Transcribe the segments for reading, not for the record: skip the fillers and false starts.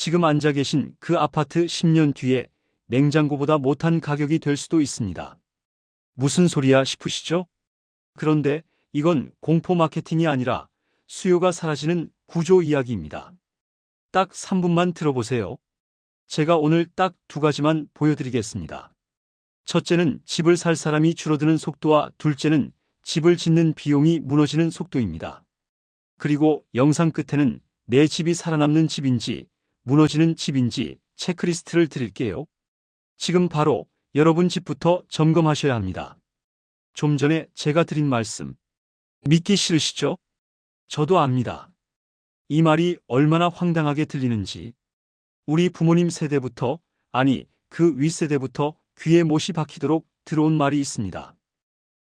지금 앉아 계신 그 아파트 10년 뒤에 냉장고보다 못한 가격이 될 수도 있습니다. 무슨 소리야 싶으시죠? 그런데 이건 공포 마케팅이 아니라 수요가 사라지는 구조 이야기입니다. 딱 3분만 들어보세요. 제가 오늘 딱 두 가지만 보여드리겠습니다. 첫째는 집을 살 사람이 줄어드는 속도와 둘째는 집을 짓는 비용이 무너지는 속도입니다. 그리고 영상 끝에는 내 집이 살아남는 집인지 무너지는 집인지 체크리스트를 드릴게요. 지금 바로 여러분 집부터 점검하셔야 합니다. 좀 전에 제가 드린 말씀 믿기 싫으시죠? 저도 압니다. 이 말이 얼마나 황당하게 들리는지. 우리 부모님 세대부터, 아니 그 윗세대부터 귀에 못이 박히도록 들어온 말이 있습니다.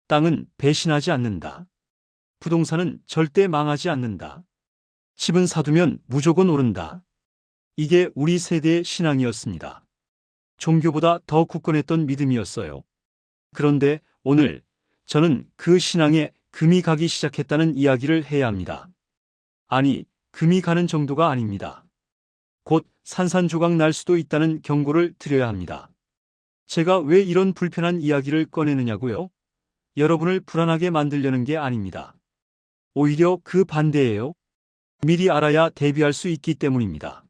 땅은 배신하지 않는다. 부동산은 절대 망하지 않는다. 집은 사두면 무조건 오른다. 이게 우리 세대의 신앙이었습니다. 종교보다 더 굳건했던 믿음이었어요. 그런데 오늘 저는 그 신앙에 금이 가기 시작했다는 이야기를 해야 합니다. 아니, 금이 가는 정도가 아닙니다. 곧 산산조각 날 수도 있다는 경고를 드려야 합니다. 제가 왜 이런 불편한 이야기를 꺼내느냐고요? 여러분을 불안하게 만들려는 게 아닙니다. 오히려 그 반대예요. 미리 알아야 대비할 수 있기 때문입니다.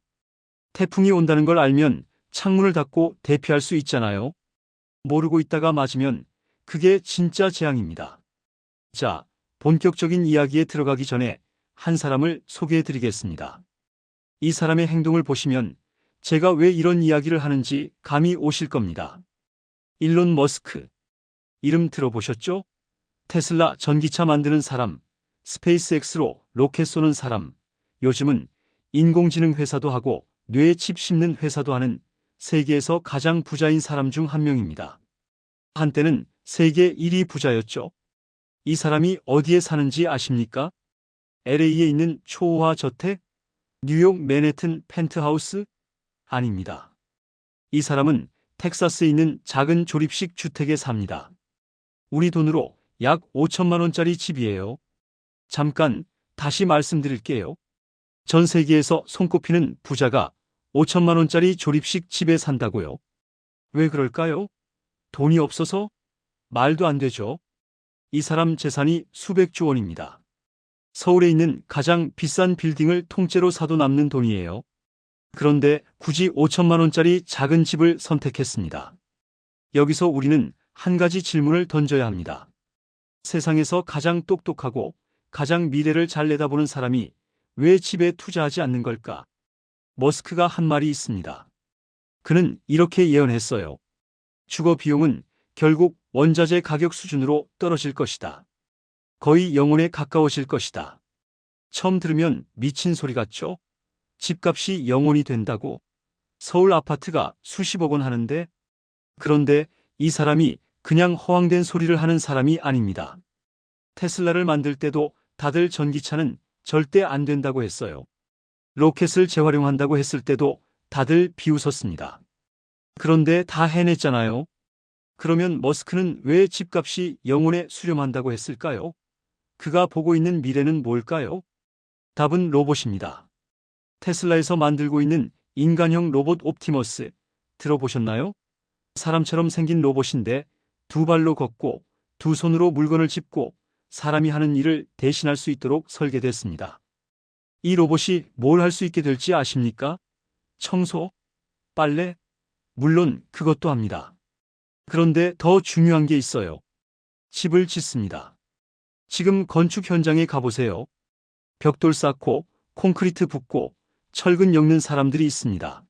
태풍이 온다는 걸 알면 창문을 닫고 대피할 수 있잖아요. 모르고 있다가 맞으면 그게 진짜 재앙입니다. 자, 본격적인 이야기에 들어가기 전에 한 사람을 소개해 드리겠습니다. 이 사람의 행동을 보시면 제가 왜 이런 이야기를 하는지 감이 오실 겁니다. 일론 머스크. 이름 들어보셨죠? 테슬라 전기차 만드는 사람, 스페이스X로 로켓 쏘는 사람, 요즘은 인공지능 회사도 하고 뇌에 칩 심는 회사도 하는 세계에서 가장 부자인 사람 중 한 명입니다. 한때는 세계 1위 부자였죠. 이 사람이 어디에 사는지 아십니까? LA에 있는 초호화 저택? 뉴욕 맨해튼 펜트하우스? 아닙니다. 이 사람은 텍사스에 있는 작은 조립식 주택에 삽니다. 우리 돈으로 약 5천만 원짜리 집이에요. 잠깐 다시 말씀드릴게요. 전 세계에서 손꼽히는 부자가 5천만 원짜리 조립식 집에 산다고요. 왜 그럴까요? 돈이 없어서? 말도 안 되죠. 이 사람 재산이 수백조 원입니다. 서울에 있는 가장 비싼 빌딩을 통째로 사도 남는 돈이에요. 그런데 굳이 5천만 원짜리 작은 집을 선택했습니다. 여기서 우리는 한 가지 질문을 던져야 합니다. 세상에서 가장 똑똑하고 가장 미래를 잘 내다보는 사람이 왜 집에 투자하지 않는 걸까? 머스크가 한 말이 있습니다. 그는 이렇게 예언했어요. 주거 비용은 결국 원자재 가격 수준으로 떨어질 것이다. 거의 영원에 가까워질 것이다. 처음 들으면 미친 소리 같죠? 집값이 영원이 된다고? 서울 아파트가 수십억 원 하는데? 그런데 이 사람이 그냥 허황된 소리를 하는 사람이 아닙니다. 테슬라를 만들 때도 다들 전기차는 절대 안 된다고 했어요. 로켓을 재활용한다고 했을 때도 다들 비웃었습니다. 그런데 다 해냈잖아요. 그러면 머스크는 왜 집값이 영원에 수렴한다고 했을까요? 그가 보고 있는 미래는 뭘까요? 답은 로봇입니다. 테슬라에서 만들고 있는 인간형 로봇 옵티머스 들어보셨나요? 사람처럼 생긴 로봇인데 두 발로 걷고 두 손으로 물건을 짚고 사람이 하는 일을 대신할 수 있도록 설계됐습니다. 이 로봇이 뭘 할 수 있게 될지 아십니까? 청소? 빨래? 물론 그것도 합니다. 그런데 더 중요한 게 있어요. 집을 짓습니다. 지금 건축 현장에 가보세요. 벽돌 쌓고 콘크리트 붓고 철근 엮는 사람들이 있습니다.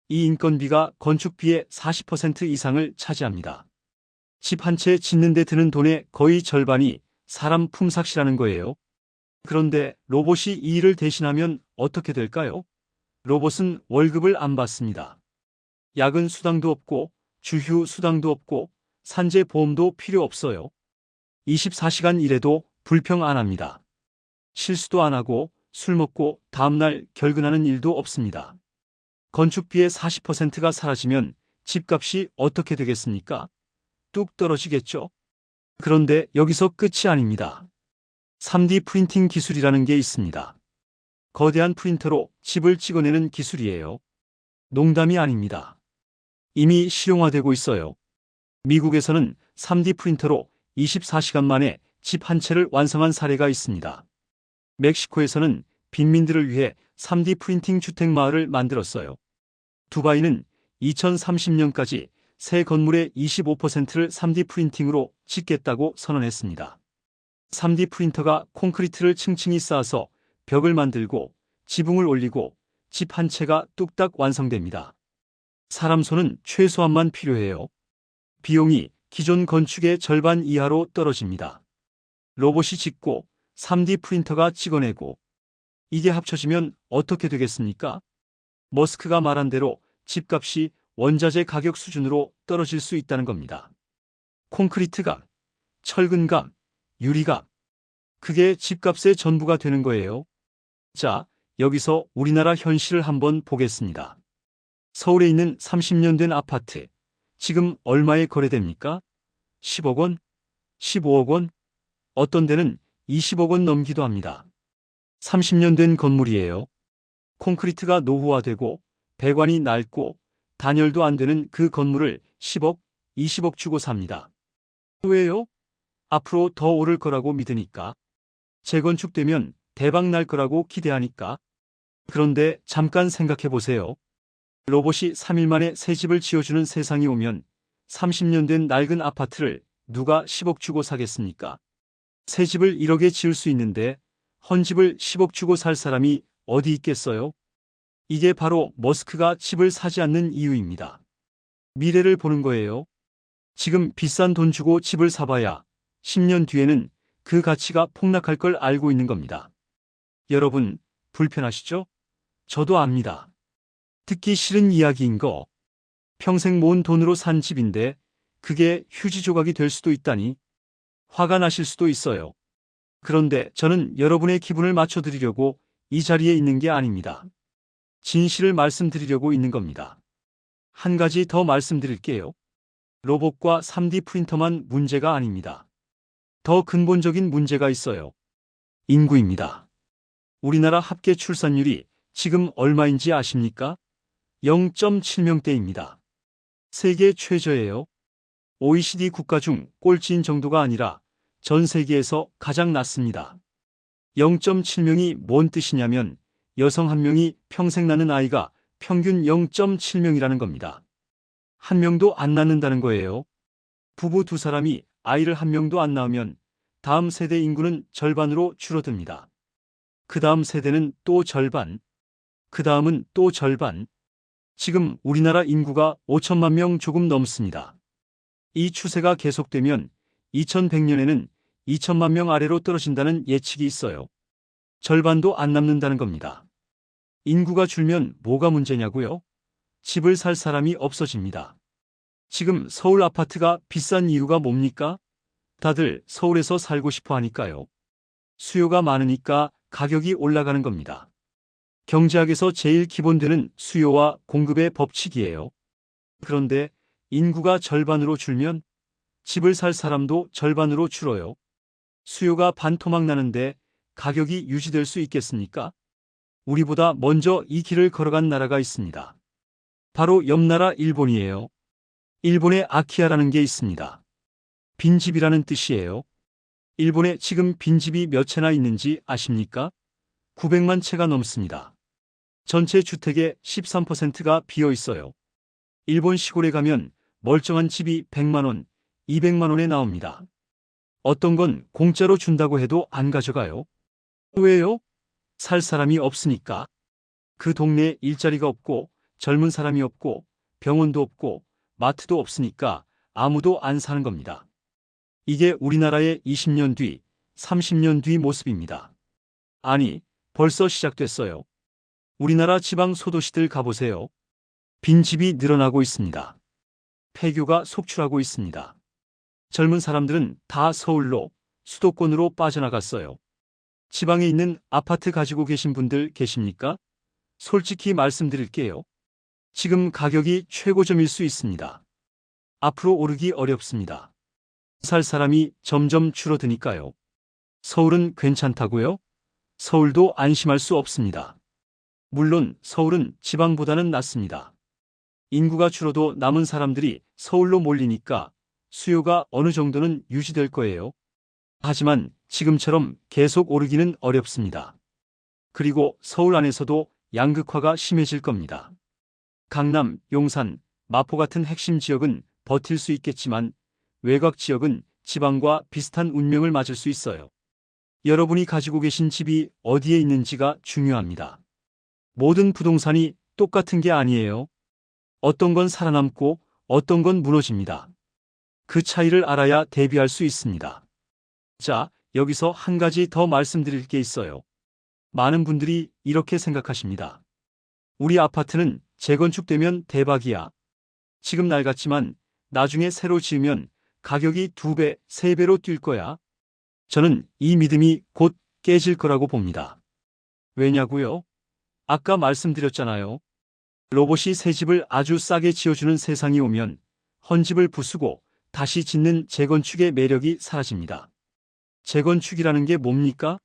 이 인건비가 건축비의 40% 이상을 차지합니다. 집 한 채 짓는 데 드는 돈의 거의 절반이 사람 품삯이라는 거예요. 그런데 로봇이 이 일을 대신하면 어떻게 될까요? 로봇은 월급을 안 받습니다. 야근 수당도 없고 주휴 수당도 없고 산재 보험도 필요 없어요. 24시간 일해도 불평 안 합니다. 실수도 안 하고 술 먹고 다음날 결근하는 일도 없습니다. 건축비의 40%가 사라지면 집값이 어떻게 되겠습니까? 뚝 떨어지겠죠? 그런데 여기서 끝이 아닙니다. 3D 프린팅 기술이라는 게 있습니다. 거대한 프린터로 집을 찍어내는 기술이에요. 농담이 아닙니다. 이미 실용화되고 있어요. 미국에서는 3D 프린터로 24시간 만에 집 한 채를 완성한 사례가 있습니다. 멕시코에서는 빈민들을 위해 3D 프린팅 주택 마을을 만들었어요. 두바이는 2030년까지 새 건물의 25%를 3D 프린팅으로 짓겠다고 선언했습니다. 3D 프린터가 콘크리트를 층층이 쌓아서 벽을 만들고 지붕을 올리고 집 한 채가 뚝딱 완성됩니다. 사람 손은 최소한만 필요해요. 비용이 기존 건축의 절반 이하로 떨어집니다. 로봇이 짓고 3D 프린터가 찍어내고 이게 합쳐지면 어떻게 되겠습니까? 머스크가 말한 대로 집값이 원자재 가격 수준으로 떨어질 수 있다는 겁니다. 콘크리트값, 철근값, 유리값. 그게 집값의 전부가 되는 거예요. 자, 여기서 우리나라 현실을 한번 보겠습니다. 서울에 있는 30년 된 아파트. 지금 얼마에 거래됩니까? 10억 원? 15억 원? 어떤 데는 20억 원 넘기도 합니다. 30년 된 건물이에요. 콘크리트가 노후화되고 배관이 낡고 단열도 안 되는 그 건물을 10억, 20억 주고 삽니다. 왜요? 앞으로 더 오를 거라고 믿으니까. 재건축되면 대박 날 거라고 기대하니까. 그런데 잠깐 생각해 보세요. 로봇이 3일 만에 새 집을 지어주는 세상이 오면 30년 된 낡은 아파트를 누가 10억 주고 사겠습니까? 새 집을 1억에 지을 수 있는데 헌 집을 10억 주고 살 사람이 어디 있겠어요? 이게 바로 머스크가 집을 사지 않는 이유입니다. 미래를 보는 거예요. 지금 비싼 돈 주고 집을 사봐야 10년 뒤에는 그 가치가 폭락할 걸 알고 있는 겁니다. 여러분, 불편하시죠? 저도 압니다. 듣기 싫은 이야기인 거. 평생 모은 돈으로 산 집인데 그게 휴지 조각이 될 수도 있다니. 화가 나실 수도 있어요. 그런데 저는 여러분의 기분을 맞춰드리려고 이 자리에 있는 게 아닙니다. 진실을 말씀드리려고 있는 겁니다. 한 가지 더 말씀드릴게요. 로봇과 3D 프린터만 문제가 아닙니다. 더 근본적인 문제가 있어요. 인구입니다. 우리나라 합계 출산율이 지금 얼마인지 아십니까? 0.7명대입니다. 세계 최저예요. OECD 국가 중 꼴찌인 정도가 아니라 전 세계에서 가장 낮습니다. 0.7명이 뭔 뜻이냐면 여성 한 명이 평생 낳는 아이가 평균 0.7명이라는 겁니다. 한 명도 안 낳는다는 거예요. 부부 두 사람이 아이를 한 명도 안 낳으면 다음 세대 인구는 절반으로 줄어듭니다. 그 다음 세대는 또 절반, 그 다음은 또 절반. 지금 우리나라 인구가 5천만 명 조금 넘습니다. 이 추세가 계속되면 2100년에는 2천만 명 아래로 떨어진다는 예측이 있어요. 절반도 안 남는다는 겁니다. 인구가 줄면 뭐가 문제냐고요? 집을 살 사람이 없어집니다. 지금 서울 아파트가 비싼 이유가 뭡니까? 다들 서울에서 살고 싶어 하니까요. 수요가 많으니까 가격이 올라가는 겁니다. 경제학에서 제일 기본되는 수요와 공급의 법칙이에요. 그런데 인구가 절반으로 줄면 집을 살 사람도 절반으로 줄어요. 수요가 반토막 나는데 가격이 유지될 수 있겠습니까? 우리보다 먼저 이 길을 걸어간 나라가 있습니다. 바로 옆 나라 일본이에요. 일본에 아키아라는 게 있습니다. 빈집이라는 뜻이에요. 일본에 지금 빈집이 몇 채나 있는지 아십니까? 900만 채가 넘습니다. 전체 주택의 13%가 비어 있어요. 일본 시골에 가면 멀쩡한 집이 100만 원, 200만 원에 나옵니다. 어떤 건 공짜로 준다고 해도 안 가져가요. 왜요? 살 사람이 없으니까. 그 동네에 일자리가 없고 젊은 사람이 없고 병원도 없고 마트도 없으니까 아무도 안 사는 겁니다. 이게 우리나라의 20년 뒤, 30년 뒤 모습입니다. 아니, 벌써 시작됐어요. 우리나라 지방 소도시들 가보세요. 빈집이 늘어나고 있습니다. 폐교가 속출하고 있습니다. 젊은 사람들은 다 서울로, 수도권으로 빠져나갔어요. 지방에 있는 아파트 가지고 계신 분들 계십니까? 솔직히 말씀드릴게요. 지금 가격이 최고점일 수 있습니다. 앞으로 오르기 어렵습니다. 살 사람이 점점 줄어드니까요. 서울은 괜찮다고요? 서울도 안심할 수 없습니다. 물론 서울은 지방보다는 낫습니다. 인구가 줄어도 남은 사람들이 서울로 몰리니까 수요가 어느 정도는 유지될 거예요. 하지만 지금처럼 계속 오르기는 어렵습니다. 그리고 서울 안에서도 양극화가 심해질 겁니다. 강남, 용산, 마포 같은 핵심 지역은 버틸 수 있겠지만 외곽 지역은 지방과 비슷한 운명을 맞을 수 있어요. 여러분이 가지고 계신 집이 어디에 있는지가 중요합니다. 모든 부동산이 똑같은 게 아니에요. 어떤 건 살아남고 어떤 건 무너집니다. 그 차이를 알아야 대비할 수 있습니다. 자, 여기서 한 가지 더 말씀드릴 게 있어요. 많은 분들이 이렇게 생각하십니다. 우리 아파트는 재건축되면 대박이야. 지금 낡았지만 나중에 새로 지으면 가격이 2배, 3배로 뛸 거야. 저는 이 믿음이 곧 깨질 거라고 봅니다. 왜냐고요? 아까 말씀드렸잖아요. 로봇이 새 집을 아주 싸게 지어주는 세상이 오면 헌집을 부수고 다시 짓는 재건축의 매력이 사라집니다. 재건축이라는 게 뭡니까?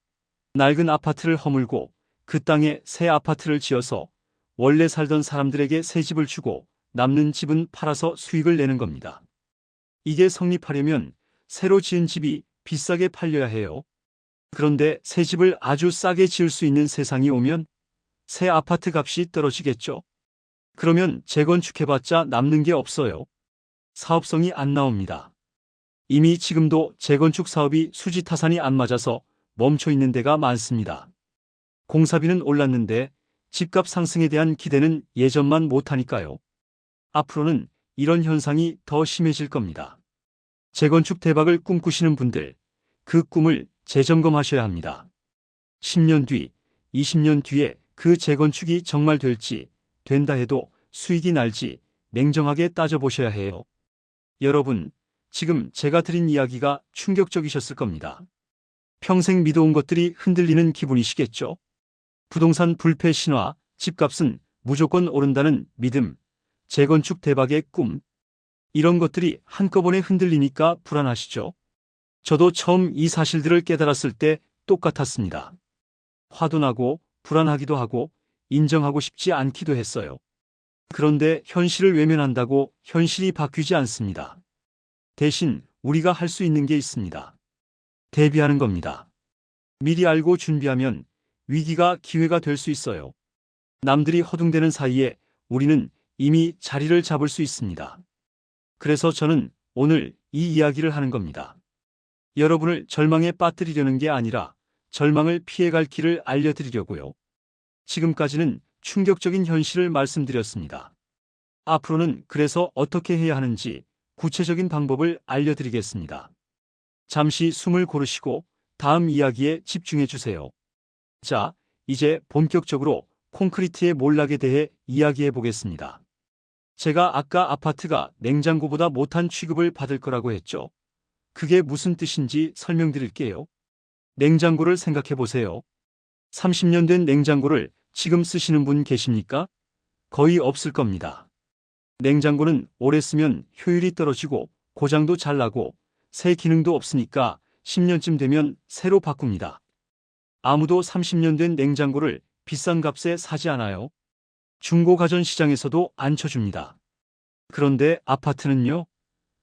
낡은 아파트를 허물고 그 땅에 새 아파트를 지어서 원래 살던 사람들에게 새 집을 주고 남는 집은 팔아서 수익을 내는 겁니다. 이게 성립하려면 새로 지은 집이 비싸게 팔려야 해요. 그런데 새 집을 아주 싸게 지을 수 있는 세상이 오면 새 아파트 값이 떨어지겠죠. 그러면 재건축해봤자 남는 게 없어요. 사업성이 안 나옵니다. 이미 지금도 재건축 사업이 수지타산이 안 맞아서 멈춰 있는 데가 많습니다. 공사비는 올랐는데 집값 상승에 대한 기대는 예전만 못하니까요. 앞으로는 이런 현상이 더 심해질 겁니다. 재건축 대박을 꿈꾸시는 분들, 그 꿈을 재점검하셔야 합니다. 10년 뒤, 20년 뒤에 그 재건축이 정말 될지, 된다 해도 수익이 날지 냉정하게 따져보셔야 해요. 여러분, 지금 제가 드린 이야기가 충격적이셨을 겁니다. 평생 믿어온 것들이 흔들리는 기분이시겠죠? 부동산 불패 신화, 집값은 무조건 오른다는 믿음, 재건축 대박의 꿈, 이런 것들이 한꺼번에 흔들리니까 불안하시죠? 저도 처음 이 사실들을 깨달았을 때 똑같았습니다. 화도 나고 불안하기도 하고 인정하고 싶지 않기도 했어요. 그런데 현실을 외면한다고 현실이 바뀌지 않습니다. 대신 우리가 할 수 있는 게 있습니다. 대비하는 겁니다. 미리 알고 준비하면 위기가 기회가 될 수 있어요. 남들이 허둥대는 사이에 우리는 이미 자리를 잡을 수 있습니다. 그래서 저는 오늘 이 이야기를 하는 겁니다. 여러분을 절망에 빠뜨리려는 게 아니라 절망을 피해갈 길을 알려드리려고요. 지금까지는 충격적인 현실을 말씀드렸습니다. 앞으로는 그래서 어떻게 해야 하는지 구체적인 방법을 알려드리겠습니다. 잠시 숨을 고르시고 다음 이야기에 집중해 주세요. 자, 이제 본격적으로 콘크리트의 몰락에 대해 이야기해 보겠습니다. 제가 아까 아파트가 냉장고보다 못한 취급을 받을 거라고 했죠. 그게 무슨 뜻인지 설명드릴게요. 냉장고를 생각해 보세요. 30년 된 냉장고를 지금 쓰시는 분 계십니까? 거의 없을 겁니다. 냉장고는 오래 쓰면 효율이 떨어지고 고장도 잘 나고 새 기능도 없으니까 10년쯤 되면 새로 바꿉니다. 아무도 30년 된 냉장고를 비싼 값에 사지 않아요. 중고 가전 시장에서도 안 쳐줍니다. 그런데 아파트는요?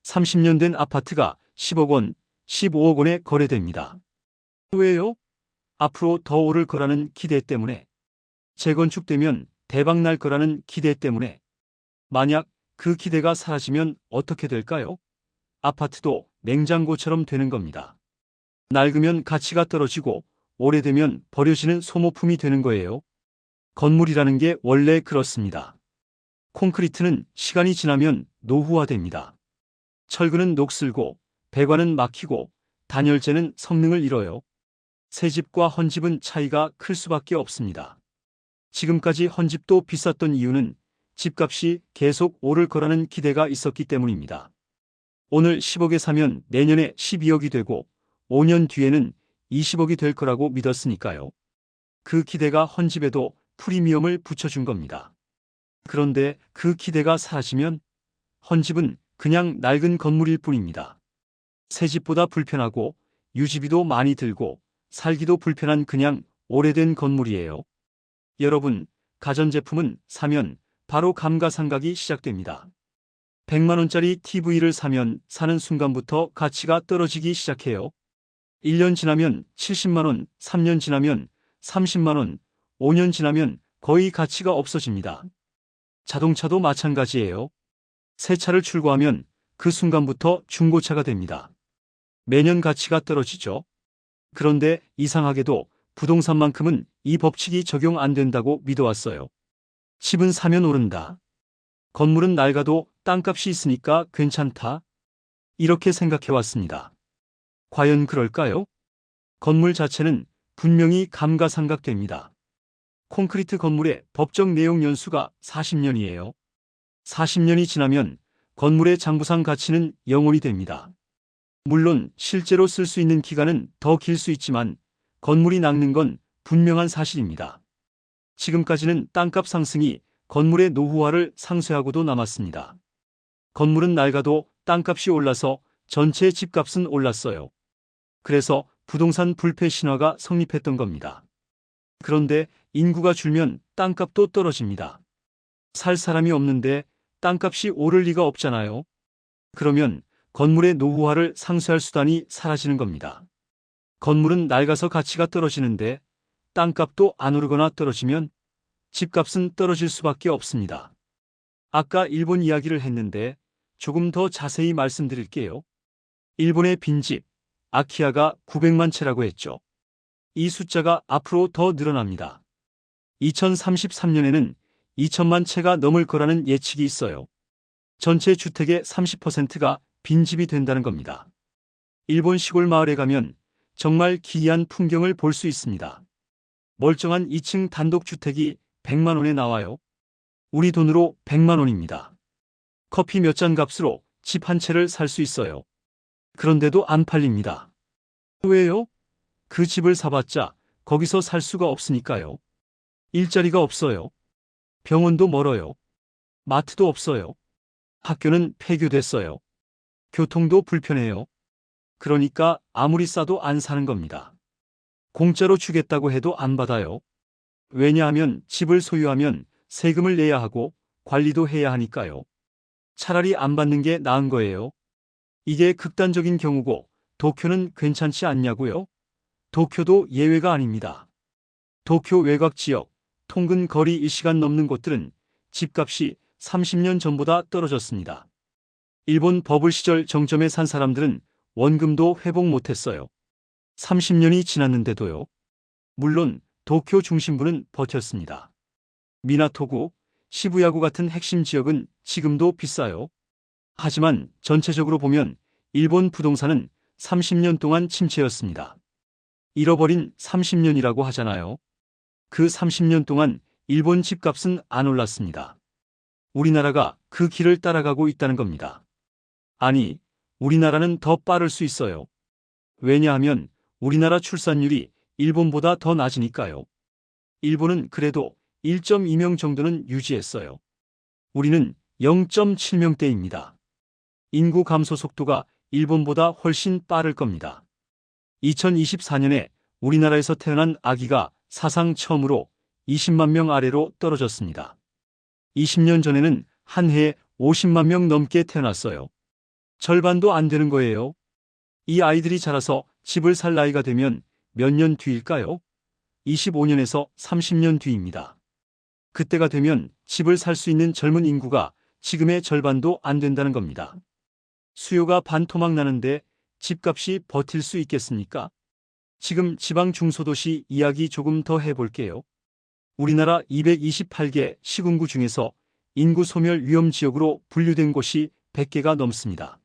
30년 된 아파트가 10억 원, 15억 원에 거래됩니다. 왜요? 앞으로 더 오를 거라는 기대 때문에. 재건축되면 대박 날 거라는 기대 때문에. 만약 그 기대가 사라지면 어떻게 될까요? 아파트도 냉장고처럼 되는 겁니다. 낡으면 가치가 떨어지고 오래되면 버려지는 소모품이 되는 거예요. 건물이라는 게 원래 그렇습니다. 콘크리트는 시간이 지나면 노후화됩니다. 철근은 녹슬고 배관은 막히고 단열재는 성능을 잃어요. 새 집과 헌집은 차이가 클 수밖에 없습니다. 지금까지 헌집도 비쌌던 이유는 집값이 계속 오를 거라는 기대가 있었기 때문입니다. 오늘 10억에 사면 내년에 12억이 되고 5년 뒤에는 20억이 될 거라고 믿었으니까요. 그 기대가 헌집에도 프리미엄을 붙여준 겁니다. 그런데 그 기대가 사라지면 헌집은 그냥 낡은 건물일 뿐입니다. 새 집보다 불편하고 유지비도 많이 들고 살기도 불편한 그냥 오래된 건물이에요. 여러분, 가전제품은 사면 바로 감가상각이 시작됩니다. 100만 원짜리 TV를 사면 사는 순간부터 가치가 떨어지기 시작해요. 1년 지나면 70만 원, 3년 지나면 30만 원, 5년 지나면 거의 가치가 없어집니다. 자동차도 마찬가지예요. 새 차를 출고하면 그 순간부터 중고차가 됩니다. 매년 가치가 떨어지죠. 그런데 이상하게도 부동산만큼은 이 법칙이 적용 안 된다고 믿어왔어요. 집은 사면 오른다. 건물은 낡아도 땅값이 있으니까 괜찮다. 이렇게 생각해왔습니다. 과연 그럴까요? 건물 자체는 분명히 감가상각됩니다. 콘크리트 건물의 법정 내용 연수가 40년이에요. 40년이 지나면 건물의 장부상 가치는 0원이 됩니다. 물론 실제로 쓸 수 있는 기간은 더 길 수 있지만 건물이 낡는 건 분명한 사실입니다. 지금까지는 땅값 상승이 건물의 노후화를 상쇄하고도 남았습니다. 건물은 낡아도 땅값이 올라서 전체 집값은 올랐어요. 그래서 부동산 불패 신화가 성립했던 겁니다. 그런데 인구가 줄면 땅값도 떨어집니다. 살 사람이 없는데 땅값이 오를 리가 없잖아요. 그러면 건물의 노후화를 상쇄할 수단이 사라지는 겁니다. 건물은 낡아서 가치가 떨어지는데 땅값도 안 오르거나 떨어지면 집값은 떨어질 수밖에 없습니다. 아까 일본 이야기를 했는데 조금 더 자세히 말씀드릴게요. 일본의 빈집, 아키아가 900만 채라고 했죠. 이 숫자가 앞으로 더 늘어납니다. 2033년에는 2천만 채가 넘을 거라는 예측이 있어요. 전체 주택의 30%가 빈집이 된다는 겁니다. 일본 시골 마을에 가면 정말 기이한 풍경을 볼 수 있습니다. 멀쩡한 2층 단독주택이 100만 원에 나와요. 우리 돈으로 100만 원입니다. 커피 몇 잔 값으로 집 한 채를 살 수 있어요. 그런데도 안 팔립니다. 왜요? 그 집을 사봤자 거기서 살 수가 없으니까요. 일자리가 없어요. 병원도 멀어요. 마트도 없어요. 학교는 폐교됐어요. 교통도 불편해요. 그러니까 아무리 싸도 안 사는 겁니다. 공짜로 주겠다고 해도 안 받아요. 왜냐하면 집을 소유하면 세금을 내야 하고 관리도 해야 하니까요. 차라리 안 받는 게 나은 거예요. 이게 극단적인 경우고 도쿄는 괜찮지 않냐고요? 도쿄도 예외가 아닙니다. 도쿄 외곽 지역, 통근 거리 1시간 넘는 곳들은 집값이 30년 전보다 떨어졌습니다. 일본 버블 시절 정점에 산 사람들은 원금도 회복 못했어요. 30년이 지났는데도요. 물론 도쿄 중심부는 버텼습니다. 미나토구, 시부야구 같은 핵심 지역은 지금도 비싸요. 하지만 전체적으로 보면 일본 부동산은 30년 동안 침체였습니다. 잃어버린 30년이라고 하잖아요. 그 30년 동안 일본 집값은 안 올랐습니다. 우리나라가 그 길을 따라가고 있다는 겁니다. 아니, 우리나라는 더 빠를 수 있어요. 왜냐하면 우리나라 출산율이 일본보다 더 낮으니까요. 일본은 그래도 1.2명 정도는 유지했어요. 우리는 0.7명대입니다. 인구 감소 속도가 일본보다 훨씬 빠를 겁니다. 2024년에 우리나라에서 태어난 아기가 사상 처음으로 20만 명 아래로 떨어졌습니다. 20년 전에는 한 해에 50만 명 넘게 태어났어요. 절반도 안 되는 거예요. 이 아이들이 자라서 집을 살 나이가 되면 몇 년 뒤일까요? 25년에서 30년 뒤입니다. 그때가 되면 집을 살 수 있는 젊은 인구가 지금의 절반도 안 된다는 겁니다. 수요가 반토막 나는데 집값이 버틸 수 있겠습니까? 지금 지방 중소도시 이야기 조금 더 해볼게요. 우리나라 228개 시군구 중에서 인구 소멸 위험 지역으로 분류된 곳이 100개가 넘습니다.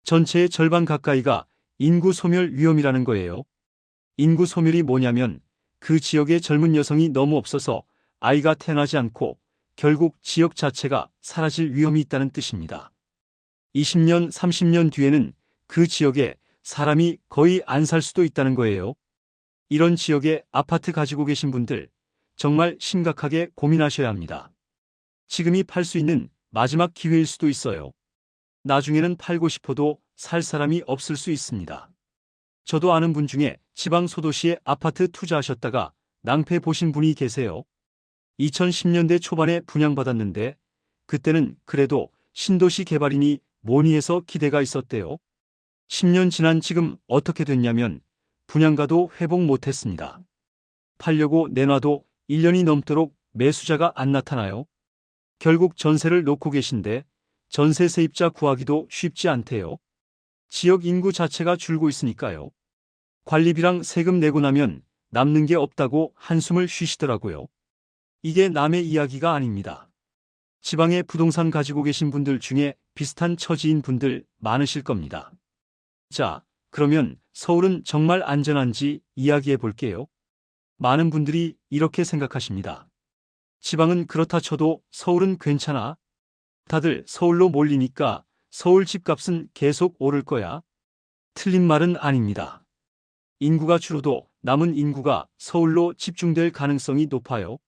전체의 절반 가까이가 인구 소멸 위험이라는 거예요. 인구 소멸이 뭐냐면 그 지역의 젊은 여성이 너무 없어서 아이가 태어나지 않고 결국 지역 자체가 사라질 위험이 있다는 뜻입니다. 20년, 30년 뒤에는 그 지역에 사람이 거의 안 살 수도 있다는 거예요. 이런 지역에 아파트 가지고 계신 분들 정말 심각하게 고민하셔야 합니다. 지금이 팔 수 있는 마지막 기회일 수도 있어요. 나중에는 팔고 싶어도 살 사람이 없을 수 있습니다. 저도 아는 분 중에 지방 소도시에 아파트 투자하셨다가 낭패 보신 분이 계세요? 2010년대 초반에 분양받았는데 그때는 그래도 신도시 개발이니 뭐니 해서 기대가 있었대요. 10년 지난 지금 어떻게 됐냐면 분양가도 회복 못했습니다. 팔려고 내놔도 1년이 넘도록 매수자가 안 나타나요. 결국 전세를 놓고 계신데 전세 세입자 구하기도 쉽지 않대요. 지역 인구 자체가 줄고 있으니까요. 관리비랑 세금 내고 나면 남는 게 없다고 한숨을 쉬시더라고요. 이게 남의 이야기가 아닙니다. 지방에 부동산 가지고 계신 분들 중에 비슷한 처지인 분들 많으실 겁니다. 자, 그러면 서울은 정말 안전한지 이야기해 볼게요. 많은 분들이 이렇게 생각하십니다. 지방은 그렇다 쳐도 서울은 괜찮아. 다들 서울로 몰리니까 서울 집값은 계속 오를 거야. 틀린 말은 아닙니다. 인구가 줄어도 남은 인구가 서울로 집중될 가능성이 높아요.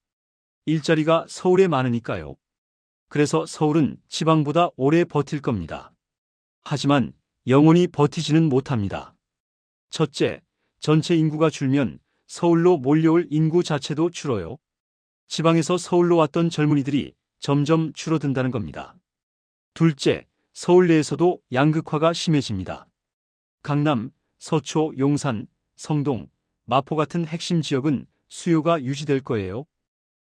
일자리가 서울에 많으니까요. 그래서 서울은 지방보다 오래 버틸 겁니다. 하지만 영원히 버티지는 못합니다. 첫째, 전체 인구가 줄면 서울로 몰려올 인구 자체도 줄어요. 지방에서 서울로 왔던 젊은이들이 점점 줄어든다는 겁니다. 둘째, 서울 내에서도 양극화가 심해집니다. 강남, 서초, 용산, 성동, 마포 같은 핵심 지역은 수요가 유지될 거예요.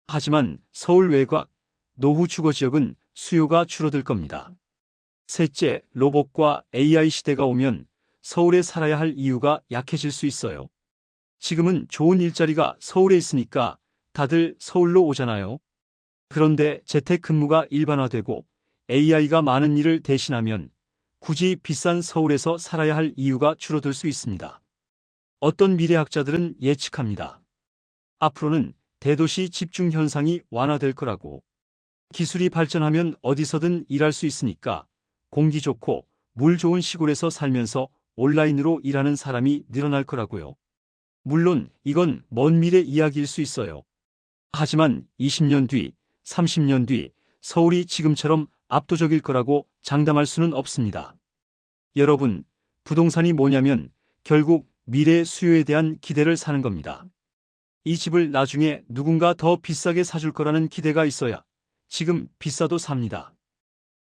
하지만 서울 외곽, 노후 주거 지역은 수요가 줄어들 겁니다. 셋째, 로봇과 AI 시대가 오면 서울에 살아야 할 이유가 약해질 수 있어요. 지금은 좋은 일자리가 서울에 있으니까 다들 서울로 오잖아요. 그런데 재택근무가 일반화되고 AI가 많은 일을 대신하면 굳이 비싼 서울에서 살아야 할 이유가 줄어들 수 있습니다. 어떤 미래학자들은 예측합니다. 앞으로는 대도시 집중 현상이 완화될 거라고. 기술이 발전하면 어디서든 일할 수 있으니까 공기 좋고 물 좋은 시골에서 살면서 온라인으로 일하는 사람이 늘어날 거라고요. 물론 이건 먼 미래 이야기일 수 있어요. 하지만 20년 뒤, 30년 뒤 서울이 지금처럼 압도적일 거라고 장담할 수는 없습니다. 여러분, 부동산이 뭐냐면 결국 미래의 수요에 대한 기대를 사는 겁니다. 이 집을 나중에 누군가 더 비싸게 사줄 거라는 기대가 있어야 지금 비싸도 삽니다.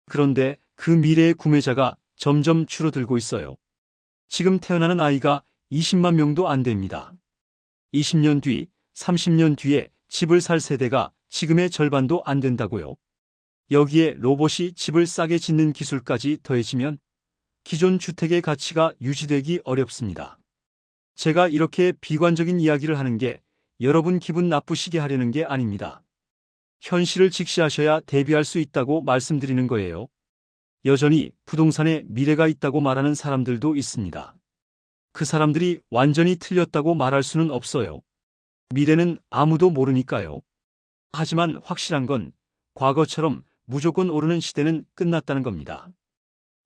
그런데 그 미래의 구매자가 점점 줄어들고 있어요. 지금 태어나는 아이가 20만 명도 안 됩니다. 20년 뒤, 30년 뒤에 집을 살 세대가 지금의 절반도 안 된다고요. 여기에 로봇이 집을 싸게 짓는 기술까지 더해지면 기존 주택의 가치가 유지되기 어렵습니다. 제가 이렇게 비관적인 이야기를 하는 게 여러분 기분 나쁘시게 하려는 게 아닙니다. 현실을 직시하셔야 대비할 수 있다고 말씀드리는 거예요. 여전히 부동산에 미래가 있다고 말하는 사람들도 있습니다. 그 사람들이 완전히 틀렸다고 말할 수는 없어요. 미래는 아무도 모르니까요. 하지만 확실한 건 과거처럼 무조건 오르는 시대는 끝났다는 겁니다.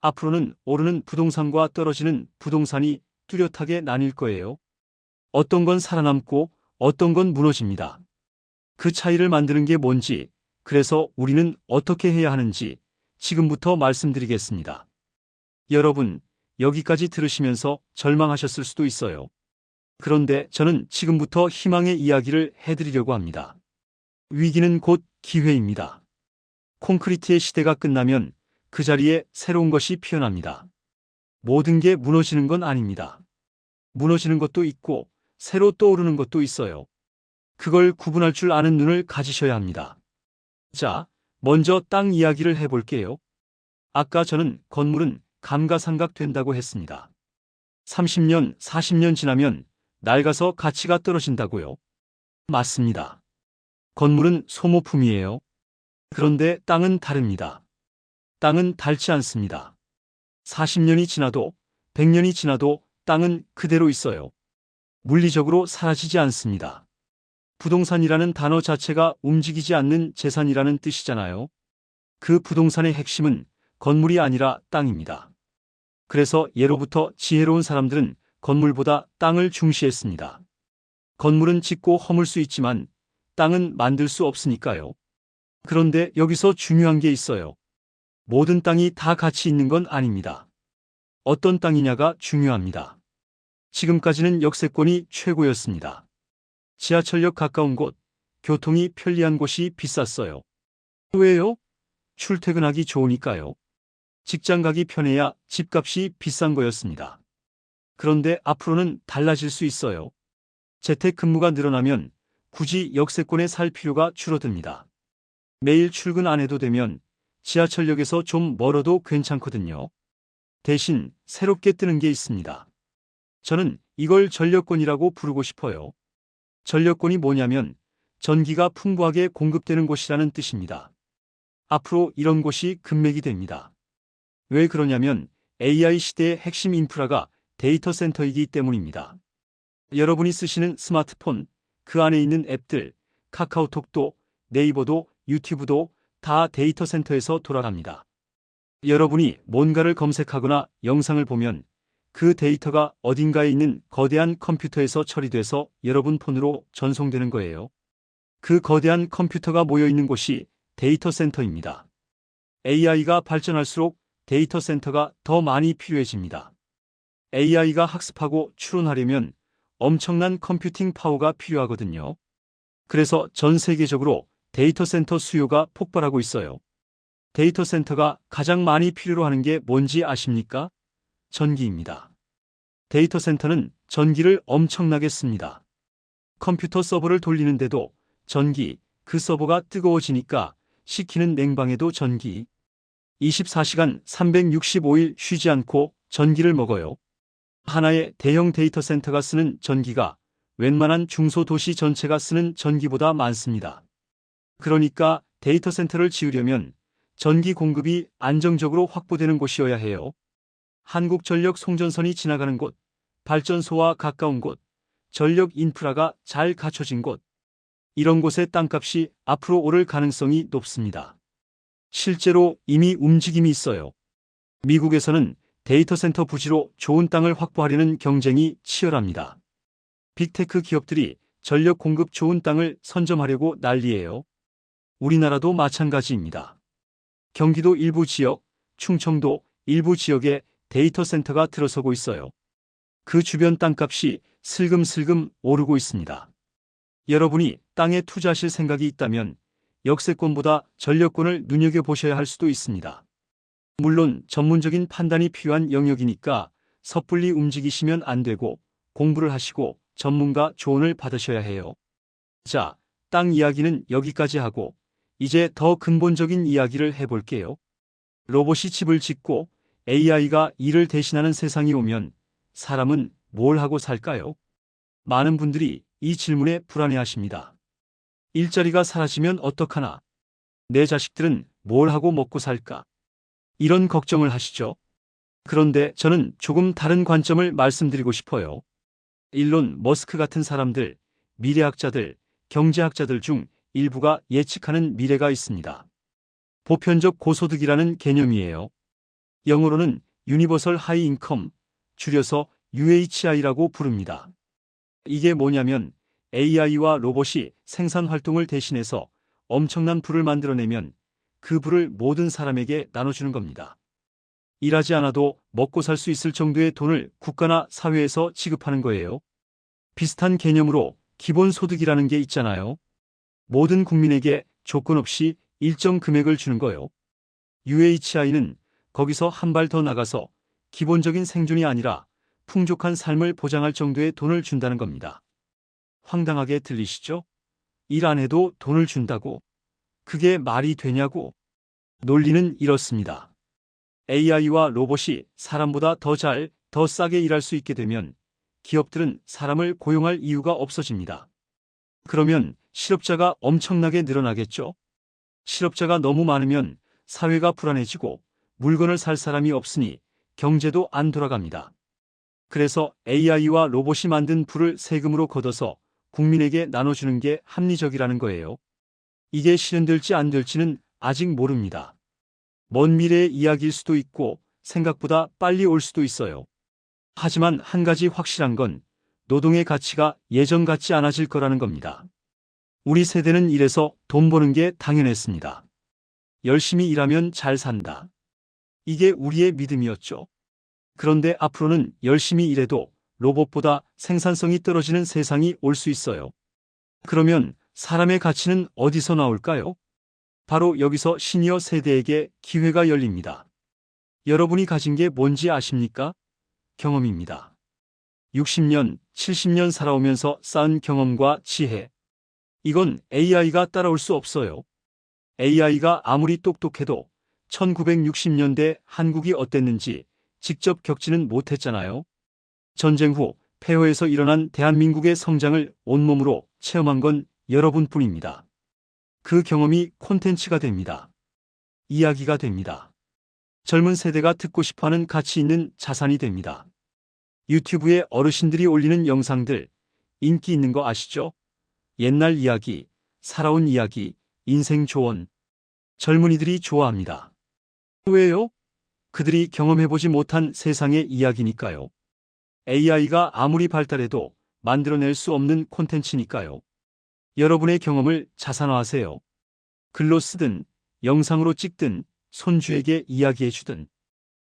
앞으로는 오르는 부동산과 떨어지는 부동산이 뚜렷하게 나뉠 거예요. 어떤 건 살아남고 어떤 건 무너집니다. 그 차이를 만드는 게 뭔지, 그래서 우리는 어떻게 해야 하는지 지금부터 말씀드리겠습니다. 여러분, 여기까지 들으시면서 절망하셨을 수도 있어요. 그런데 저는 지금부터 희망의 이야기를 해드리려고 합니다. 위기는 곧 기회입니다. 콘크리트의 시대가 끝나면 그 자리에 새로운 것이 피어납니다. 모든 게 무너지는 건 아닙니다. 무너지는 것도 있고 새로 떠오르는 것도 있어요. 그걸 구분할 줄 아는 눈을 가지셔야 합니다. 자, 먼저 땅 이야기를 해볼게요. 아까 저는 건물은 감가상각 된다고 했습니다. 30년, 40년 지나면 낡아서 가치가 떨어진다고요. 맞습니다. 건물은 소모품이에요. 그런데 땅은 다릅니다. 땅은 닳지 않습니다. 40년이 지나도 100년이 지나도 땅은 그대로 있어요. 물리적으로 사라지지 않습니다. 부동산이라는 단어 자체가 움직이지 않는 재산이라는 뜻이잖아요. 그 부동산의 핵심은 건물이 아니라 땅입니다. 그래서 예로부터 지혜로운 사람들은 건물보다 땅을 중시했습니다. 건물은 짓고 허물 수 있지만 땅은 만들 수 없으니까요. 그런데 여기서 중요한 게 있어요. 모든 땅이 다 가치 있는 건 아닙니다. 어떤 땅이냐가 중요합니다. 지금까지는 역세권이 최고였습니다. 지하철역 가까운 곳, 교통이 편리한 곳이 비쌌어요. 왜요? 출퇴근하기 좋으니까요. 직장 가기 편해야 집값이 비싼 거였습니다. 그런데 앞으로는 달라질 수 있어요. 재택근무가 늘어나면 굳이 역세권에 살 필요가 줄어듭니다. 매일 출근 안 해도 되면 지하철역에서 좀 멀어도 괜찮거든요. 대신 새롭게 뜨는 게 있습니다. 저는 이걸 전력권이라고 부르고 싶어요. 전력권이 뭐냐면 전기가 풍부하게 공급되는 곳이라는 뜻입니다. 앞으로 이런 곳이 급맥이 됩니다. 왜 그러냐면 AI 시대의 핵심 인프라가 데이터 센터이기 때문입니다. 여러분이 쓰시는 스마트폰, 그 안에 있는 앱들, 카카오톡도, 네이버도, 유튜브도 다 데이터 센터에서 돌아갑니다. 여러분이 뭔가를 검색하거나 영상을 보면 그 데이터가 어딘가에 있는 거대한 컴퓨터에서 처리돼서 여러분 폰으로 전송되는 거예요. 그 거대한 컴퓨터가 모여 있는 곳이 데이터 센터입니다. AI가 발전할수록 데이터 센터가 더 많이 필요해집니다. AI가 학습하고 추론하려면 엄청난 컴퓨팅 파워가 필요하거든요. 그래서 전 세계적으로 데이터 센터 수요가 폭발하고 있어요. 데이터 센터가 가장 많이 필요로 하는 게 뭔지 아십니까? 전기입니다. 데이터 센터는 전기를 엄청나게 씁니다. 컴퓨터 서버를 돌리는데도 전기, 그 서버가 뜨거워지니까 식히는 냉방에도 전기. 24시간 365일 쉬지 않고 전기를 먹어요. 하나의 대형 데이터 센터가 쓰는 전기가 웬만한 중소도시 전체가 쓰는 전기보다 많습니다. 그러니까 데이터 센터를 지으려면 전기 공급이 안정적으로 확보되는 곳이어야 해요. 한국전력 송전선이 지나가는 곳, 발전소와 가까운 곳, 전력 인프라가 잘 갖춰진 곳. 이런 곳의 땅값이 앞으로 오를 가능성이 높습니다. 실제로 이미 움직임이 있어요. 미국에서는 데이터 센터 부지로 좋은 땅을 확보하려는 경쟁이 치열합니다. 빅테크 기업들이 전력 공급 좋은 땅을 선점하려고 난리예요. 우리나라도 마찬가지입니다. 경기도 일부 지역, 충청도 일부 지역에 데이터 센터가 들어서고 있어요. 그 주변 땅값이 슬금슬금 오르고 있습니다. 여러분이 땅에 투자하실 생각이 있다면 역세권보다 전력권을 눈여겨보셔야 할 수도 있습니다. 물론 전문적인 판단이 필요한 영역이니까 섣불리 움직이시면 안 되고 공부를 하시고 전문가 조언을 받으셔야 해요. 자, 땅 이야기는 여기까지 하고 이제 더 근본적인 이야기를 해볼게요. 로봇이 집을 짓고 AI가 일을 대신하는 세상이 오면 사람은 뭘 하고 살까요? 많은 분들이 이 질문에 불안해하십니다. 일자리가 사라지면 어떡하나? 내 자식들은 뭘 하고 먹고 살까? 이런 걱정을 하시죠. 그런데 저는 조금 다른 관점을 말씀드리고 싶어요. 일론 머스크 같은 사람들, 미래학자들, 경제학자들 중 일부가 예측하는 미래가 있습니다. 보편적 고소득이라는 개념이에요. 영어로는 유니버설 하이 인컴, 줄여서 UHI라고 부릅니다. 이게 뭐냐면 AI와 로봇이 생산 활동을 대신해서 엄청난 부를 만들어내면 그 부를 모든 사람에게 나눠주는 겁니다. 일하지 않아도 먹고 살 수 있을 정도의 돈을 국가나 사회에서 지급하는 거예요. 비슷한 개념으로 기본소득이라는 게 있잖아요. 모든 국민에게 조건 없이 일정 금액을 주는 거요. UHI는 거기서 한 발 더 나가서 기본적인 생존이 아니라 풍족한 삶을 보장할 정도의 돈을 준다는 겁니다. 황당하게 들리시죠? 일 안 해도 돈을 준다고? 그게 말이 되냐고? 논리는 이렇습니다. AI와 로봇이 사람보다 더 잘, 더 싸게 일할 수 있게 되면 기업들은 사람을 고용할 이유가 없어집니다. 그러면 실업자가 엄청나게 늘어나겠죠? 실업자가 너무 많으면 사회가 불안해지고 물건을 살 사람이 없으니 경제도 안 돌아갑니다. 그래서 AI와 로봇이 만든 부를 세금으로 걷어서 국민에게 나눠주는 게 합리적이라는 거예요. 이게 실현될지 안 될지는 아직 모릅니다. 먼 미래의 이야기일 수도 있고 생각보다 빨리 올 수도 있어요. 하지만 한 가지 확실한 건 노동의 가치가 예전 같지 않아질 거라는 겁니다. 우리 세대는 일해서 돈 버는 게 당연했습니다. 열심히 일하면 잘 산다. 이게 우리의 믿음이었죠. 그런데 앞으로는 열심히 일해도 로봇보다 생산성이 떨어지는 세상이 올 수 있어요. 그러면 사람의 가치는 어디서 나올까요? 바로 여기서 시니어 세대에게 기회가 열립니다. 여러분이 가진 게 뭔지 아십니까? 경험입니다. 60년, 70년 살아오면서 쌓은 경험과 지혜. 이건 AI가 따라올 수 없어요. AI가 아무리 똑똑해도 1960년대 한국이 어땠는지 직접 겪지는 못했잖아요. 전쟁 후 폐허에서 일어난 대한민국의 성장을 온몸으로 체험한 건 여러분뿐입니다. 그 경험이 콘텐츠가 됩니다. 이야기가 됩니다. 젊은 세대가 듣고 싶어하는 가치 있는 자산이 됩니다. 유튜브에 어르신들이 올리는 영상들 인기 있는 거 아시죠? 옛날 이야기, 살아온 이야기, 인생 조언. 젊은이들이 좋아합니다. 왜요? 그들이 경험해보지 못한 세상의 이야기니까요. AI가 아무리 발달해도 만들어낼 수 없는 콘텐츠니까요. 여러분의 경험을 자산화하세요. 글로 쓰든, 영상으로 찍든, 손주에게 이야기해주든.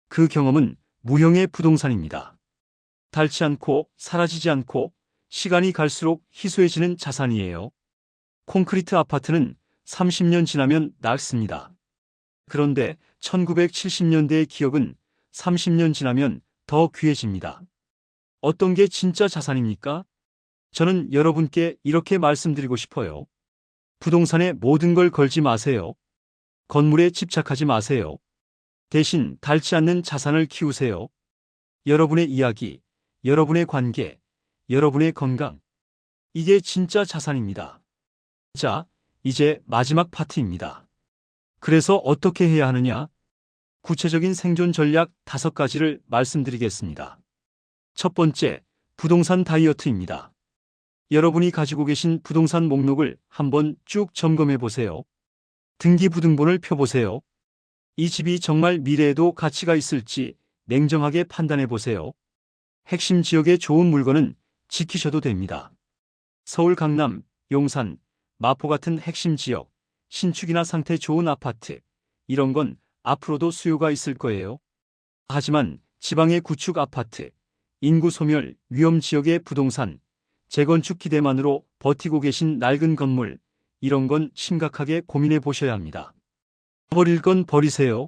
그 경험은 무형의 부동산입니다. 닳지 않고 사라지지 않고 시간이 갈수록 희소해지는 자산이에요. 콘크리트 아파트는 30년 지나면 낡습니다. 그런데 1970년대의 기억은 30년 지나면 더 귀해집니다. 어떤 게 진짜 자산입니까? 저는 여러분께 이렇게 말씀드리고 싶어요. 부동산에 모든 걸 걸지 마세요. 건물에 집착하지 마세요. 대신 닳지 않는 자산을 키우세요. 여러분의 이야기, 여러분의 관계, 여러분의 건강. 이게 진짜 자산입니다. 자, 이제 마지막 파트입니다. 그래서 어떻게 해야 하느냐? 구체적인 생존 전략 5가지를 말씀드리겠습니다. 첫 번째, 부동산 다이어트입니다. 여러분이 가지고 계신 부동산 목록을 한번 쭉 점검해 보세요. 등기부등본을 펴보세요. 이 집이 정말 미래에도 가치가 있을지 냉정하게 판단해 보세요. 핵심 지역의 좋은 물건은 지키셔도 됩니다. 서울 강남, 용산, 마포 같은 핵심 지역, 신축이나 상태 좋은 아파트, 이런 건 앞으로도 수요가 있을 거예요. 하지만 지방의 구축 아파트, 인구 소멸, 위험 지역의 부동산, 재건축 기대만으로 버티고 계신 낡은 건물, 이런 건 심각하게 고민해 보셔야 합니다. 버릴 건 버리세요.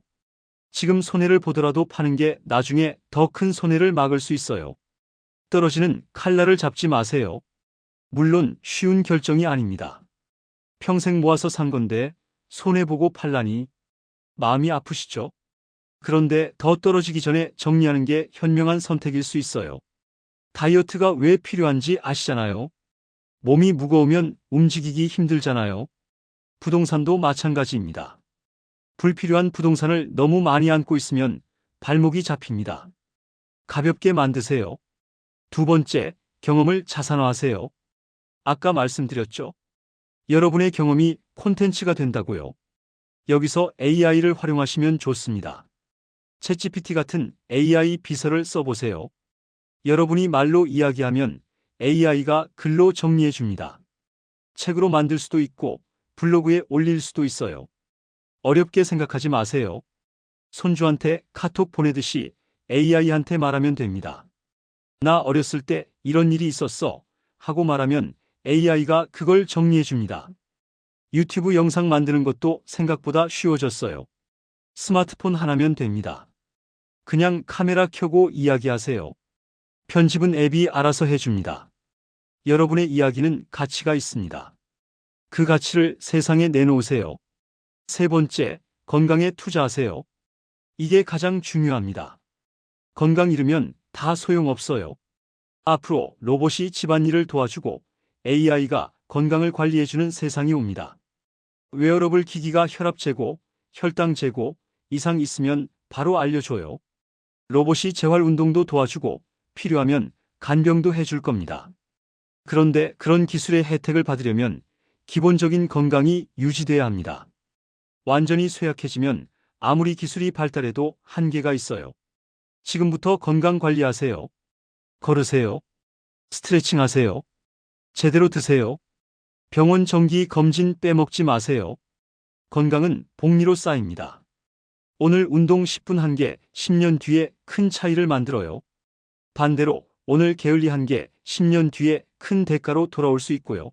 지금 손해를 보더라도 파는 게 나중에 더 큰 손해를 막을 수 있어요. 떨어지는 칼날을 잡지 마세요. 물론 쉬운 결정이 아닙니다. 평생 모아서 산 건데 손해보고 팔라니 마음이 아프시죠? 그런데 더 떨어지기 전에 정리하는 게 현명한 선택일 수 있어요. 다이어트가 왜 필요한지 아시잖아요. 몸이 무거우면 움직이기 힘들잖아요. 부동산도 마찬가지입니다. 불필요한 부동산을 너무 많이 안고 있으면 발목이 잡힙니다. 가볍게 만드세요. 두 번째, 경험을 자산화하세요. 아까 말씀드렸죠? 여러분의 경험이 콘텐츠가 된다고요. 여기서 AI를 활용하시면 좋습니다. 챗GPT 같은 AI 비서를 써보세요. 여러분이 말로 이야기하면 AI가 글로 정리해 줍니다. 책으로 만들 수도 있고 블로그에 올릴 수도 있어요. 어렵게 생각하지 마세요. 손주한테 카톡 보내듯이 AI한테 말하면 됩니다. 나 어렸을 때 이런 일이 있었어 하고 말하면 AI가 그걸 정리해 줍니다. 유튜브 영상 만드는 것도 생각보다 쉬워졌어요. 스마트폰 하나면 됩니다. 그냥 카메라 켜고 이야기하세요. 편집은 앱이 알아서 해줍니다. 여러분의 이야기는 가치가 있습니다. 그 가치를 세상에 내놓으세요. 세 번째, 건강에 투자하세요. 이게 가장 중요합니다. 건강 잃으면 다 소용없어요. 앞으로 로봇이 집안일을 도와주고 AI가 건강을 관리해주는 세상이 옵니다. 웨어러블 기기가 혈압 재고, 혈당 재고 이상 있으면 바로 알려줘요. 로봇이 재활 운동도 도와주고 필요하면 간병도 해줄 겁니다. 그런데 그런 기술의 혜택을 받으려면 기본적인 건강이 유지돼야 합니다. 완전히 쇠약해지면 아무리 기술이 발달해도 한계가 있어요. 지금부터 건강 관리하세요. 걸으세요. 스트레칭 하세요. 제대로 드세요. 병원 정기 검진 빼먹지 마세요. 건강은 복리로 쌓입니다. 오늘 운동 10분 한 게 10년 뒤에 큰 차이를 만들어요. 반대로 오늘 게을리 한 게 10년 뒤에 큰 대가로 돌아올 수 있고요.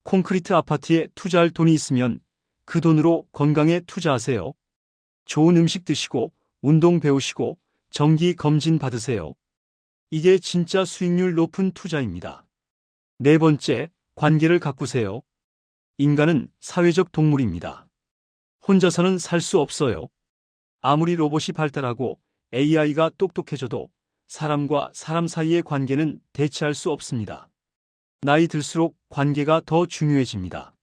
콘크리트 아파트에 투자할 돈이 있으면 그 돈으로 건강에 투자하세요. 좋은 음식 드시고 운동 배우시고 정기 검진 받으세요. 이게 진짜 수익률 높은 투자입니다. 네 번째, 관계를 가꾸세요. 인간은 사회적 동물입니다. 혼자서는 살 수 없어요. 아무리 로봇이 발달하고 AI가 똑똑해져도 사람과 사람 사이의 관계는 대체할 수 없습니다. 나이 들수록 관계가 더 중요해집니다.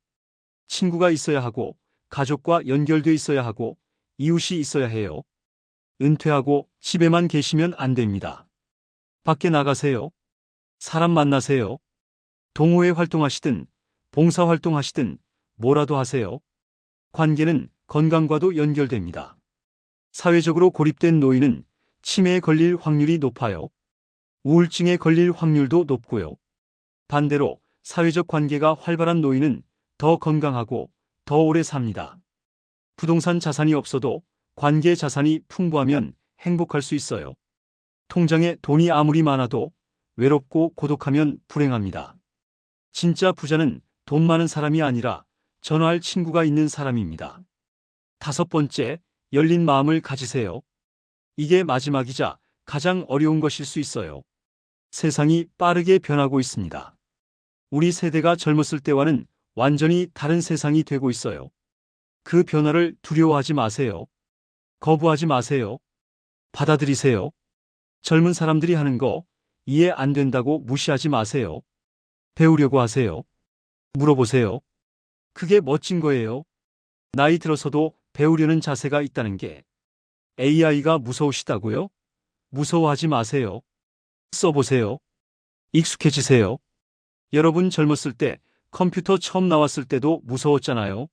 친구가 있어야 하고, 가족과 연결돼 있어야 하고, 이웃이 있어야 해요. 은퇴하고 집에만 계시면 안 됩니다. 밖에 나가세요. 사람 만나세요. 동호회 활동하시든, 봉사활동하시든, 뭐라도 하세요. 관계는 건강과도 연결됩니다. 사회적으로 고립된 노인은 치매에 걸릴 확률이 높아요. 우울증에 걸릴 확률도 높고요. 반대로 사회적 관계가 활발한 노인은 더 건강하고 더 오래 삽니다. 부동산 자산이 없어도 관계 자산이 풍부하면 행복할 수 있어요. 통장에 돈이 아무리 많아도 외롭고 고독하면 불행합니다. 진짜 부자는 돈 많은 사람이 아니라 전화할 친구가 있는 사람입니다. 다섯 번째, 열린 마음을 가지세요. 이게 마지막이자 가장 어려운 것일 수 있어요. 세상이 빠르게 변하고 있습니다. 우리 세대가 젊었을 때와는 완전히 다른 세상이 되고 있어요. 그 변화를 두려워하지 마세요. 거부하지 마세요. 받아들이세요. 젊은 사람들이 하는 거 이해 안 된다고 무시하지 마세요. 배우려고 하세요. 물어보세요. 그게 멋진 거예요. 나이 들어서도 배우려는 자세가 있다는 게 AI가 무서우시다고요? 무서워하지 마세요. 써보세요. 익숙해지세요. 여러분 젊었을 때 컴퓨터 처음 나왔을 때도 무서웠잖아요.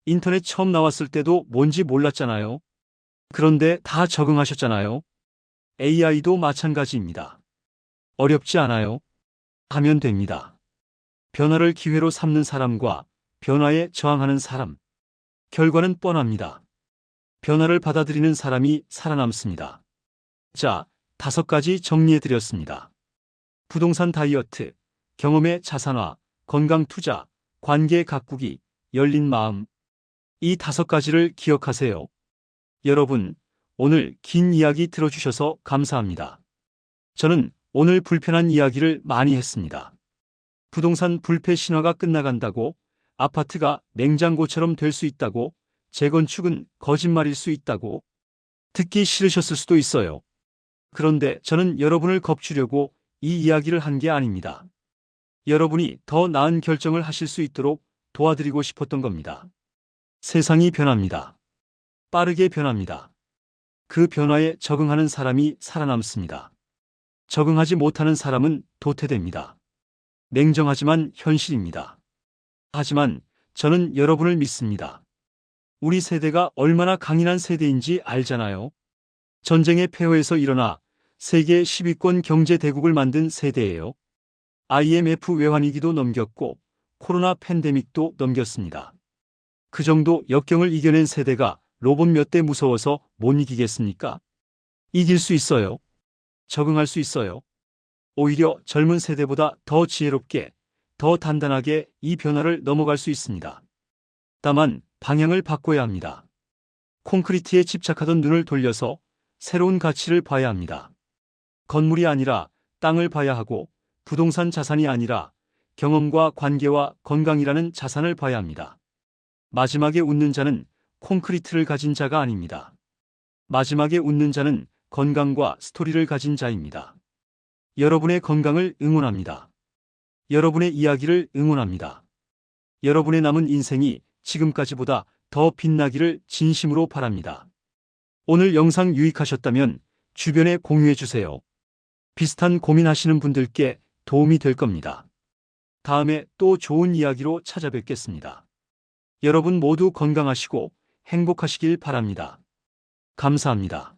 인터넷 처음 나왔을 때도 뭔지 몰랐잖아요. 그런데 다 적응하셨잖아요. AI도 마찬가지입니다. 어렵지 않아요. 하면 됩니다. 변화를 기회로 삼는 사람과 변화에 저항하는 사람. 결과는 뻔합니다. 변화를 받아들이는 사람이 살아남습니다. 자, 5가지 정리해드렸습니다. 부동산 다이어트, 경험의 자산화, 건강 투자, 관계 가꾸기, 열린 마음. 이 5가지를 기억하세요. 여러분, 오늘 긴 이야기 들어주셔서 감사합니다. 저는 오늘 불편한 이야기를 많이 했습니다. 부동산 불패 신화가 끝나간다고, 아파트가 냉장고처럼 될 수 있다고, 재건축은 거짓말일 수 있다고, 듣기 싫으셨을 수도 있어요. 그런데 저는 여러분을 겁주려고 이 이야기를 한 게 아닙니다. 여러분이 더 나은 결정을 하실 수 있도록 도와드리고 싶었던 겁니다. 세상이 변합니다. 빠르게 변합니다. 그 변화에 적응하는 사람이 살아남습니다. 적응하지 못하는 사람은 도태됩니다. 냉정하지만 현실입니다. 하지만 저는 여러분을 믿습니다. 우리 세대가 얼마나 강인한 세대인지 알잖아요. 전쟁의 폐허에서 일어나 세계 10위권 경제 대국을 만든 세대예요. IMF 외환위기도 넘겼고 코로나 팬데믹도 넘겼습니다. 그 정도 역경을 이겨낸 세대가 로봇 몇 대 무서워서 못 이기겠습니까? 이길 수 있어요. 적응할 수 있어요. 오히려 젊은 세대보다 더 지혜롭게, 더 단단하게 이 변화를 넘어갈 수 있습니다. 다만 방향을 바꿔야 합니다. 콘크리트에 집착하던 눈을 돌려서 새로운 가치를 봐야 합니다. 건물이 아니라 땅을 봐야 하고 부동산 자산이 아니라 경험과 관계와 건강이라는 자산을 봐야 합니다. 마지막에 웃는 자는 콘크리트를 가진 자가 아닙니다. 마지막에 웃는 자는 건강과 스토리를 가진 자입니다. 여러분의 건강을 응원합니다. 여러분의 이야기를 응원합니다. 여러분의 남은 인생이 지금까지보다 더 빛나기를 진심으로 바랍니다. 오늘 영상 유익하셨다면 주변에 공유해 주세요. 비슷한 고민하시는 분들께 도움이 될 겁니다. 다음에 또 좋은 이야기로 찾아뵙겠습니다. 여러분 모두 건강하시고 행복하시길 바랍니다. 감사합니다.